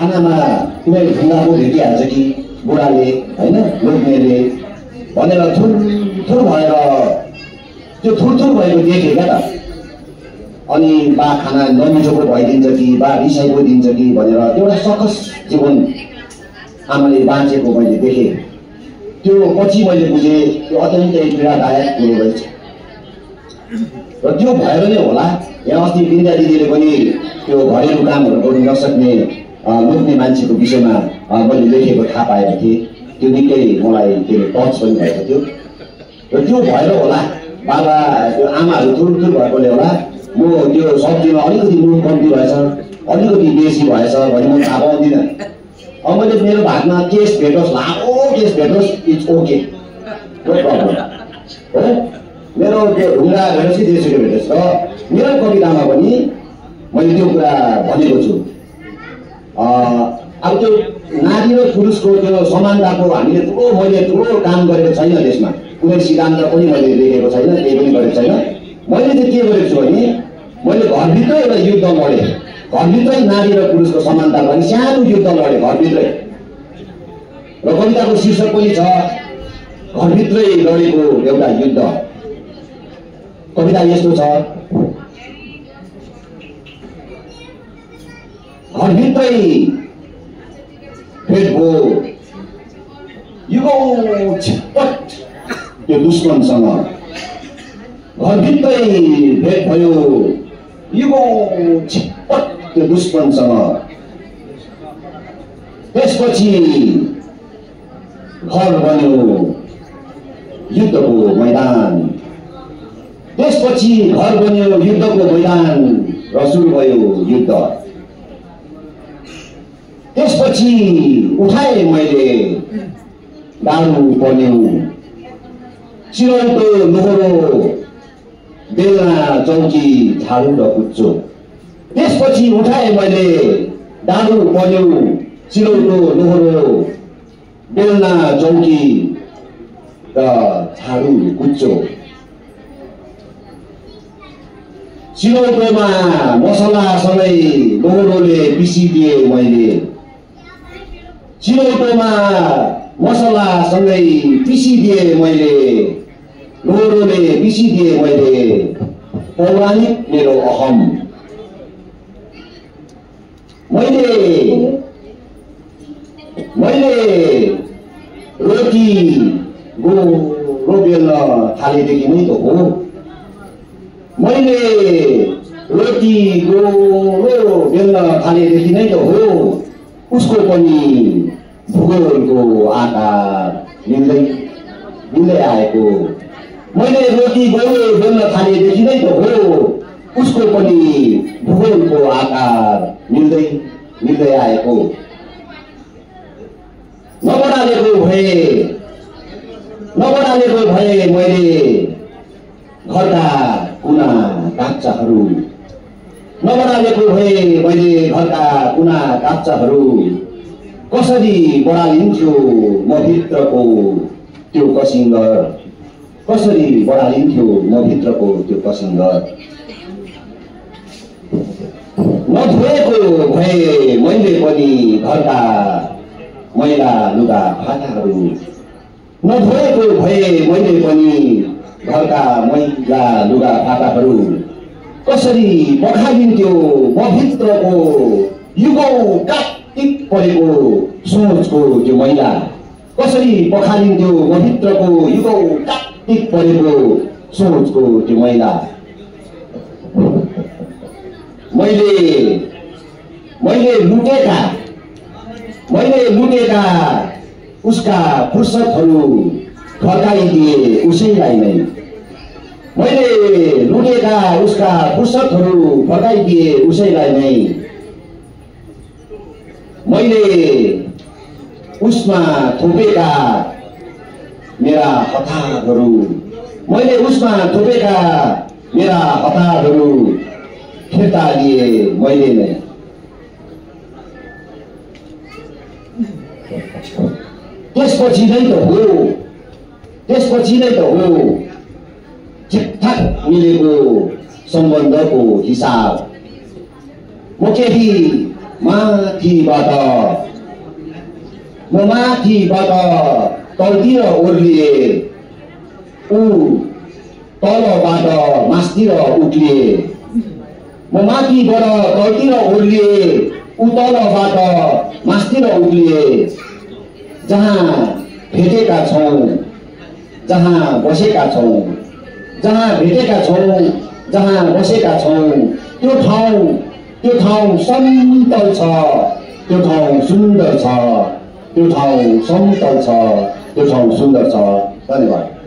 खानामा कुनै ढुङ्गाको भेटिहाल्छ कि बुढाले होइन लोग्नेले भनेर थुर भएर त्यो थुर भएको देखेँ क्या त। अनि बा खाना नमिठोको भइदिन्छ कि बा रिसाइको दिन्छ कि भनेर एउटा सकस जीवन आमाले बाँचेको मैले देखेँ। त्यो पछि मैले बुझेँ त्यो अत्यन्तै पीडादायक कुरो रहेछ र त्यो भएर नै होला यहाँ अस्ति बिन्दा दिदीले पनि त्यो घरेलु कामहरू गर्नु नसक्ने लोग्ने मान्छेको विषयमा मैले लेखेको थाहा पाएको थिएँ। त्यो निकै मलाई त्यो टच पनि भएको थियो र त्यो भएर होला बाबा त्यो आमाहरू थुर भएकोले होला म त्यो सब्जीमा अलिकति नुन कम्ती भएछ अलिकति बेसी भएछ भने म थाहा पाउँदिनँ। अब मैले मेरो भागमा केस भेटोस् लामो केस भेटोस् इट्स ओके नो प्रब्लम हो। मेरो त्यो ढुङ्गा भेटोस् कि देशको भेटोस् र मेरो कवितामा पनि मैले त्यो कुरा भनेको छु। अब त्यो नारी र पुरुषको त्यो समानताको हामीले मैले ठुलो काम गरेको छैन देशमा। कुनै सिद्धान्त पनि मैले लेखेको छैन, केही पनि गरेको छैन। मैले चाहिँ के गरेको छु भने मैले घरभित्र एउटा युद्ध लडेँ। घरभित्रै नारी र पुरुषको समानता पनि सानो युद्ध लडेँ घरभित्रै। र कविताको शीर्षक पनि छ घरभित्रै लडेको एउटा युद्ध। कविता यस्तो छ, घरभित्रै भेट भयो युगौँ छिटपट त्यो दुश्मनसँग। घरभित्रै भेट भयो युगौँ छिटपट त्यो दुश्मनसँग। त्यसपछि घर बन्यो युद्धको मैदान। त्यसपछि घर बन्यो युद्धको मैदान र सुरु भयो युद्ध। त्यसपछि उठाए मैले दारू बन्यो चिरौटो लोहोरो बेलना चौकी झाडु र कुच्चो। त्यसपछि उठाए मैले दारू बन्यो चिरौटो लोहोरो बेलना चौकी र झाडु कुच्चो। चिरौटोमा मसलासँगै लोहोरोले पिसिदिए मैले। चिरौटोमा मसलासँगै पिसिदिए मैले। लोहोरोले पिसिदिए मैले। पौराणिक मेरो अहम। मैले रोटी गोरो बेल्न थालेदेखि नै त हो। मैले रोटी गोरो बेल्न थालेदेखि नै त हो। उसको पनि भूगोलको आकार मिल्दै आएको। मैले रोटी गोरो बेल्न थालेदेखि नै त हो। उसको पनि भूगोलको आकार मिल्दै आएको। नबडालेको भए मैले घरका कुना काप्चाहरू। नबडालेको भए मैले घरका कुना काप्चाहरू। कसरी बढालिन्थ्यो म भित्रको त्यो कसिङ्गर। कसरी बढालिन्थ्यो म भित्रको त्यो कसिङ्गर। नधोएको भए मैले पनि घरका मैला लुगा फाटाहरू। नधोएको भए मैले पनि घरका मैला लुगा फाटाहरू। कसरी पखालिन्थ्यो म भित्रको युगौँ काटिक परेको सोचको त्यो मैला। कसरी पखालिन्थ्यो म भित्रको युगौँ काटिक परेको सोचको त्यो मैला। मैले लुटेका उसका फुर्सदहरू फर्काइदिए उसैलाई नै। मैले लुटेका उसका फुर्सदहरू फर्काइदिए उसैलाई नै। मैले उसमा थोपेका मेरा हतारहरू। मैले उसमा थोपेका मेरा हतारहरू फिर्ता लिए मैले नै। त्यसपछि नै त हो ठिकठाक मिलेको सम्बन्धको हिसाब। म केही माथिबाट म माथिबाट तलतिर ओर्लिए ऊ तलबाट मास्तिर उक्लिए म माथिबाट तलतिर ओर्लिए ऊ तलबाट मास्तिर उक्लिए जहाँ भेटेका छौँ जहाँ बसेका छौँ जहाँ भेटेका छौँ जहाँ बसेका छौँ त्यो ठाउँ समतल छ त्यो ठाउँ सुन्दर छ त्यो ठाउँ समतल छ त्यो ठाउँ सुन्दर छ धन्यवाद।